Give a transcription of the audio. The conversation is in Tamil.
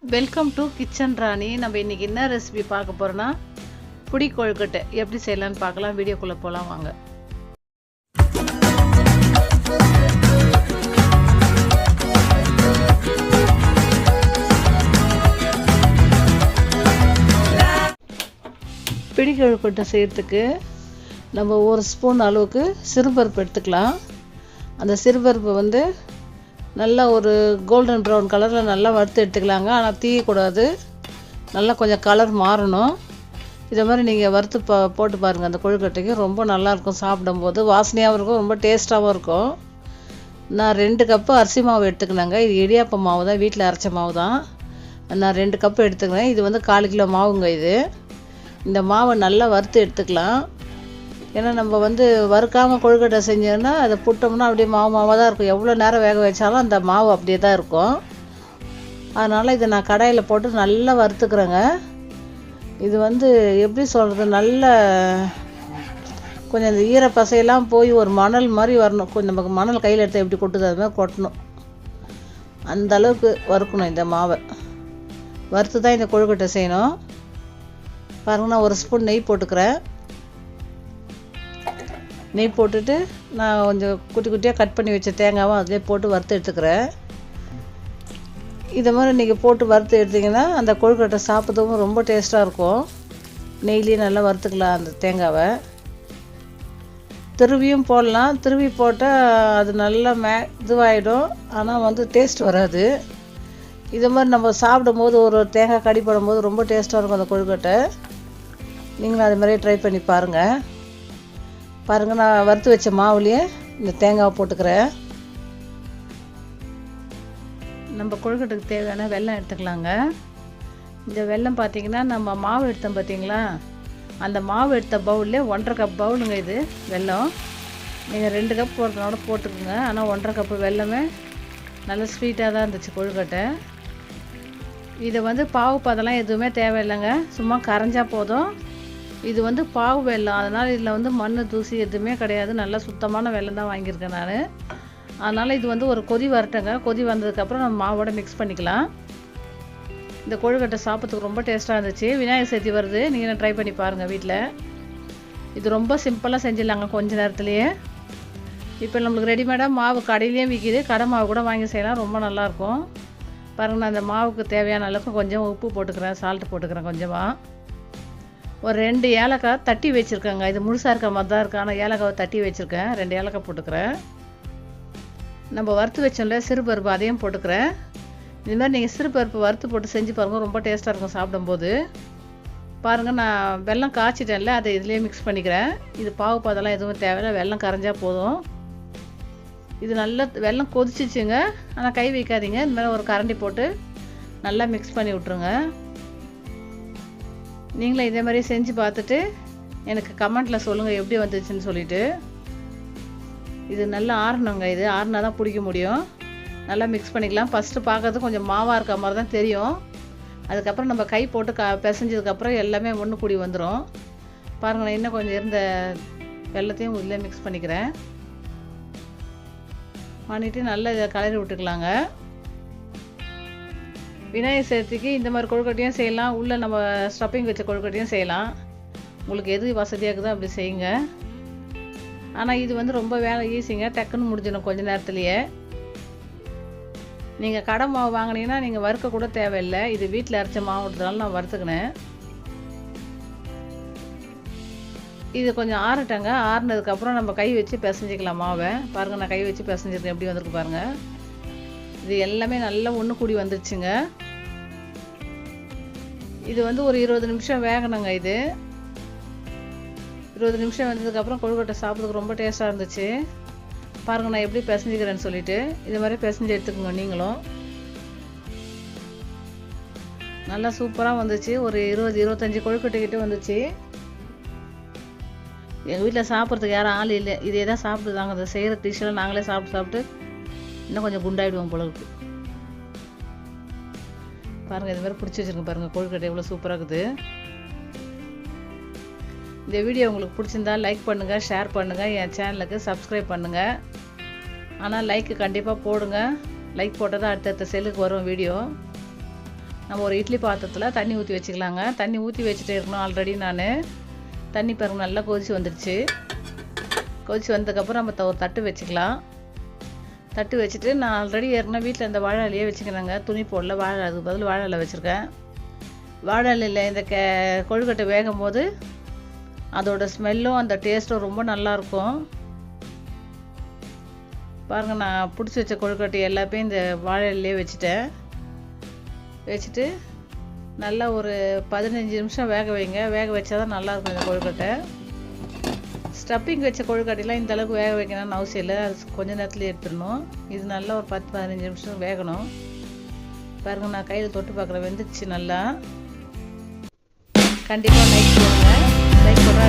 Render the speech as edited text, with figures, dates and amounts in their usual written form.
வெல்கம் டு கிச்சன் ராணி. நம்ம இன்றைக்கி என்ன ரெசிபி பார்க்க போகிறோன்னா புடி கொழுக்கட்டை எப்படி செய்யலான்னு பார்க்கலாம். வீடியோக்குள்ளே போகலாம் வாங்க. பிடி கொழுக்கட்டை செய்கிறதுக்கு நம்ம ஒரு ஸ்பூன் அளவுக்கு சிறுபருப்பு எடுத்துக்கலாம். அந்த சிறுபருப்பை நல்லா ஒரு கோல்டன் ப்ரௌன் கலரில் நல்லா வறுத்து எடுத்துக்கலாங்க. ஆனால் தீயக்கூடாது, நல்லா கொஞ்சம் கலர் மாறணும். இதை மாதிரி நீங்கள் வறுத்து போட்டு பாருங்கள். அந்த கொழுக்கட்டைக்கு ரொம்ப நல்லாயிருக்கும், சாப்பிடும்போது வாசனையாகவும் இருக்கும், ரொம்ப டேஸ்ட்டாகவும் இருக்கும். நான் 2 கப்பு அரிசி மாவு எடுத்துக்கினேங்க. இது இடியாப்ப மாவு தான், வீட்டில் அரைச்ச மாவு தான். நான் 2 கப்பு எடுத்துக்கிறேன். இது 1/4 கிலோ மாவுங்க. இந்த மாவை நல்லா வறுத்து எடுத்துக்கலாம். ஏன்னா நம்ம வறுக்காமல் கொழுக்கட்டை செஞ்சோன்னா அதை புட்டோம்னா அப்படியே மாவாக தான் இருக்கும். எவ்வளோ நேரம் வேக வச்சாலும் அந்த மாவு அப்படியே தான் இருக்கும். அதனால் இதை நான் கடாயில் போட்டு நல்லா வறுத்துக்கிறேங்க. இது எப்படி சொல்கிறது, நல்ல கொஞ்சம் இந்த ஈரப்பசையெல்லாம் போய் ஒரு மணல் மாதிரி வரணும். கொஞ்சம் நமக்கு மணல் கையில் எடுத்து எப்படி கொட்டுது அது மாதிரி கொட்டணும். அந்த அளவுக்கு வறுக்கணும் இந்த மாவை. வறுத்து தான் இந்த கொழுக்கட்டை செய்யணும். பாருங்கள், நான் 1 ஸ்பூன் நெய் போட்டுக்கிறேன். நெய் போட்டுட்டு நான் கொஞ்சம் குட்டி குட்டியாக கட் பண்ணி வச்ச தேங்காவும் அதிலே போட்டு வறுத்து எடுத்துக்கிறேன். இதை மாதிரி நீங்கள் போட்டு வறுத்து எடுத்திங்கன்னா அந்த கொழுக்கட்டை சாப்பிட்றதுக்கும் ரொம்ப டேஸ்ட்டாக இருக்கும். நெய்லேயே நல்லா வறுத்துக்கலாம் அந்த தேங்காவை. திருவியும் போடலாம். திருவி போட்டால் அது நல்லா இதுவாகிடும், ஆனால் டேஸ்ட் வராது. இதை மாதிரி நம்ம சாப்பிடும்போது ஒரு தேங்காய் கடி போடும்போது ரொம்ப டேஸ்ட்டாக இருக்கும் அந்த கொழுக்கட்டை. நீங்களும் அது மாதிரியே ட்ரை பண்ணி பாருங்கள். நான் வறுத்து வச்ச மாவுலேயே இந்த தேங்காவை போட்டுக்கிறேன். நம்ம கொழுக்கட்டைக்கு தேவையான வெல்லம் எடுத்துக்கலாங்க. இந்த வெல்லம் பார்த்திங்கன்னா நம்ம மாவு எடுத்தோம் பார்த்திங்களா, அந்த மாவு எடுத்த பவுல்லே 1.5 கப் பவுலுங்க இது வெல்லம். நீங்கள் 2 கப் போடுறதுனால போட்டுக்கோங்க. ஆனால் 1.5 கப்பு வெல்லமே நல்ல ஸ்வீட்டாக தான் இருந்துச்சு கொழுக்கட்டை. இதை பாவு பதெல்லாம் எதுவுமே தேவையில்லைங்க, சும்மா கரைஞ்சா போதும். இது பாவு வெல்லம், அதனால் இதில் மண் தூசி எதுவுமே கிடையாது. நல்லா சுத்தமான வெல்லம் தான் வாங்கியிருக்கேன் நான். அதனால் இது ஒரு கொதி வரட்டுங்க. கொதி வந்ததுக்கப்புறம் நம்ம மாவோட மிக்ஸ் பண்ணிக்கலாம். இந்த கொழுக்கட்டை சாப்பிட்றதுக்கு ரொம்ப டேஸ்ட்டாக இருந்துச்சு. விநாயகர் சதுர்த்தி வருது, நீங்கள் ட்ரை பண்ணி பாருங்கள் வீட்டில். இது ரொம்ப சிம்பிளாக செஞ்சிடலாங்க கொஞ்ச நேரத்துலேயே. இப்போ நம்மளுக்கு ரெடிமேடாக மாவு கடையிலையும் விற்கிது, கடை மாவு கூட வாங்கி செய்யலாம், ரொம்ப நல்லாயிருக்கும். பாருங்கள், நான் அந்த மாவுக்கு தேவையான அளவுக்கு கொஞ்சம் உப்பு போட்டுக்கிறேன், சால்ட்டு போட்டுக்கிறேன் கொஞ்சமாக. ஒரு 2 ஏலக்காய் தட்டி வச்சுருக்கேங்க. இது முழுசாக இருக்க மாதிரி தான் இருக்குது, ஆனால் ஏலக்காவை தட்டி வச்சுருக்கேன். 2 ஏலக்காய் போட்டுக்கிறேன். நம்ம வறுத்து வச்சோம்ல சிறுபருப்பு, அதையும் போட்டுக்கிறேன். இது மாதிரி நீங்கள் சிறுபருப்பு வறுத்து போட்டு செஞ்சு பாருங்கள், ரொம்ப டேஸ்ட்டாக இருக்கும் சாப்பிடும்போது. பாருங்கள், நான் வெல்லம் காய்ச்சிட்டேன்ல, அதை இதுலேயே மிக்ஸ் பண்ணிக்கிறேன். இது பாவு பாதெல்லாம் எதுவும் தேவையில்லை, வெல்லம் கரைஞ்சா போதும். இது நல்லா வெல்லம் கொதிச்சிச்சுங்க, ஆனால் கை வைக்காதீங்க. இந்த மாதிரி ஒரு கரண்டி போட்டு நல்லா மிக்ஸ் பண்ணி விட்ருங்க. நீங்களும் இதே மாதிரி செஞ்சு பார்த்துட்டு எனக்கு கமெண்ட்டில் சொல்லுங்கள் எப்படி வந்துச்சுன்னு சொல்லிவிட்டு. இது நல்லா ஆறணுங்க. இது ஆறினா தான் பிடிக்க முடியும். நல்லா மிக்ஸ் பண்ணிக்கலாம். ஃபஸ்ட்டு பார்க்கறது கொஞ்சம் மாவாக இருக்க மாதிரி தான் தெரியும். அதுக்கப்புறம் நம்ம கை போட்டு பிசைஞ்சதுக்கப்புறம் எல்லாமே ஒன்று கூடி வந்துடும். பாருங்கள், நான் இன்னும் கொஞ்சம் இருந்த வெல்லத்தையும் இதில் மிக்ஸ் பண்ணிக்கிறேன். பண்ணிவிட்டு நல்லா இதை கலரி விட்டுக்கலாங்க. விநாயகர் சதுர்த்திக்கு இந்த மாதிரி கொழுக்கட்டையும் செய்யலாம், உள்ளே நம்ம ஸ்டப்பிங் வச்ச கொழுக்கட்டையும் செய்யலாம். உங்களுக்கு எது வசதியாக இருக்குதோ அப்படி செய்யுங்க. ஆனால் இது ரொம்ப வேலை ஈஸிங்க, டக்குன்னு முடிஞ்சிடும் கொஞ்ச நேரத்துலையே. நீங்கள் கடை மாவு வாங்கினீங்கன்னா நீங்கள் வறுக்க கூட தேவையில்லை. இது வீட்டில் அரைச்ச மாவுன்றதுனால நான் வறுத்துக்கினேன். இது கொஞ்சம் ஆறட்டங்க. ஆறுனதுக்கப்புறம் நம்ம கை வச்சு பிசைஞ்சிக்கலாம் மாவை. பாருங்கள், நான் கை வச்சு பிசைஞ்சிருக்கேன், எப்படி வந்திருக்கு பாருங்கள். இது எல்லாமே நல்லா ஒன்று கூடி வந்துடுச்சுங்க. இது ஒரு 20 நிமிஷம் வேகணுங்க. இது 20 நிமிஷம் வந்ததுக்கப்புறம் கொழுக்கட்டை சாப்பிட்றதுக்கு ரொம்ப டேஸ்ட்டாக இருந்துச்சு. பாருங்கள், நான் எப்படி பிசைஞ்சிக்கிறேன்னு சொல்லிவிட்டு இது மாதிரி பிசைஞ்சு எடுத்துக்கோங்க நீங்களும். நல்லா சூப்பராக வந்துச்சு. ஒரு 20-25 கொழுக்கட்டை கிட்டே வந்துச்சு. எங்கள் வீட்டில் சாப்பிட்றதுக்கு யாரும் ஆள் இல்லை, இதே தான் சாப்பிட்டுதாங்க. அதை செய்கிற டிஷ்ஷெல்லாம் நாங்களே சாப்பிட்டு இன்னும் கொஞ்சம் குண்டாயிடுவோம் போல இருக்கு. பாருங்கள், இது மாதிரி பிடிச்சி வச்சுருங்க. பாருங்கள், கொழுக்கட்டை எவ்வளோ சூப்பராக இருக்குது. இந்த வீடியோ உங்களுக்கு பிடிச்சிருந்தா லைக் பண்ணுங்கள், ஷேர் பண்ணுங்கள், என் சேனலுக்கு சப்ஸ்கிரைப் பண்ணுங்கள். ஆனால் லைக்கு கண்டிப்பாக போடுங்க. லைக் போட்டால் தான் அடுத்தடுத்த செல்லுக்கு வரும் வீடியோ. நம்ம ஒரு இட்லி பாத்திரத்தில் தண்ணி ஊற்றி வச்சுக்கலாங்க. தண்ணி ஊற்றி வச்சுட்டே இருக்கணும். ஆல்ரெடி நான் தண்ணி பாருங்க நல்லா கொதிச்சு வந்துடுச்சு. கொதிச்சு வந்ததுக்கப்புறம் நம்ம ஒரு தட்டு வச்சுக்கலாம். தட்டு வச்சுட்டு நான் ஆல்ரெடி ஏற்கனவே வீட்டில் இந்த வாழை இலையே வச்சுக்கிறேங்க. துணி போடல, வாழை அதுக்கு பதில் வாழை இலை வச்சுருக்கேன். வாழை இலையில் இந்த கொழுக்கட்டை வேகும் போது அதோட ஸ்மெல்லும் அந்த டேஸ்ட்டும் ரொம்ப நல்லாயிருக்கும். பாருங்கள், நான் பிடிச்சி வச்ச கொழுக்கட்டை எல்லாத்தையும் இந்த வாழை இலையே வச்சுட்டு நல்லா ஒரு 15 நிமிஷம் வேக வைங்க. வேக வச்சா தான் நல்லாயிருக்கும் இந்த கொழுக்கட்டை. ஸ்டப்பிங் வச்ச கொழுக்கட்டைலாம் இந்த அளவுக்கு வேக வைக்கணும்னு அவசியம் இல்லை. அது கொஞ்சம் நேரத்தில் எடுத்துடணும். இது நல்லா ஒரு 10-15 நிமிஷம் வேகணும். பாருங்கள், நான் கையில் தொட்டு பார்க்குறேன், வெந்துச்சு நல்லா. கண்டிப்பாக லைக் போடுங்க. லைக் போடுறா